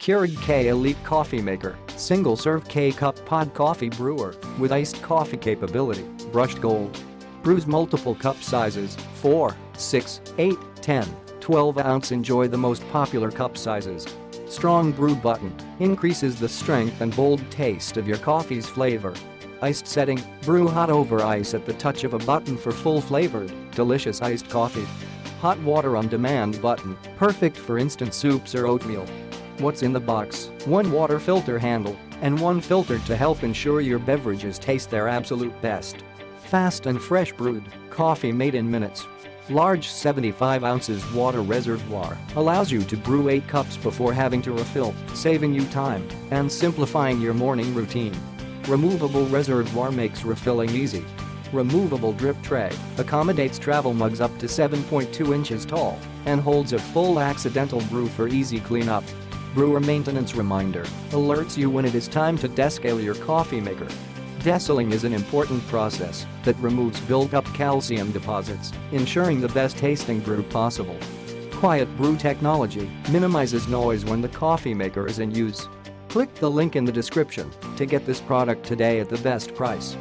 Keurig K-Elite Coffee Maker, single-serve K-Cup pod coffee brewer with iced coffee capability, brushed gold. Brews multiple cup sizes, 4, 6, 8, 10, 12 ounce. Enjoy the most popular cup sizes. Strong Brew button increases the strength and bold taste of your coffee's flavor. Iced setting, brew hot over ice at the touch of a button for full flavored, delicious iced coffee. Hot water on demand button, perfect for instant soups or oatmeal. What's in the box? One water filter handle and one filter to help ensure your beverages taste their absolute best. Fast and fresh brewed coffee made in minutes. Large 75 ounces water reservoir allows you to brew 8 cups before having to refill, saving you time and simplifying your morning routine. Removable reservoir makes refilling easy. Removable drip tray accommodates travel mugs up to 7.2 inches tall and holds a full accidental brew for easy cleanup. Brewer maintenance reminder alerts you when it is time to descale your coffee maker. Desaling is an important process that removes built-up calcium deposits, ensuring the best tasting brew possible. Quiet brew technology minimizes noise when the coffee maker is in use. Click the link in the description to get this product today at the best price.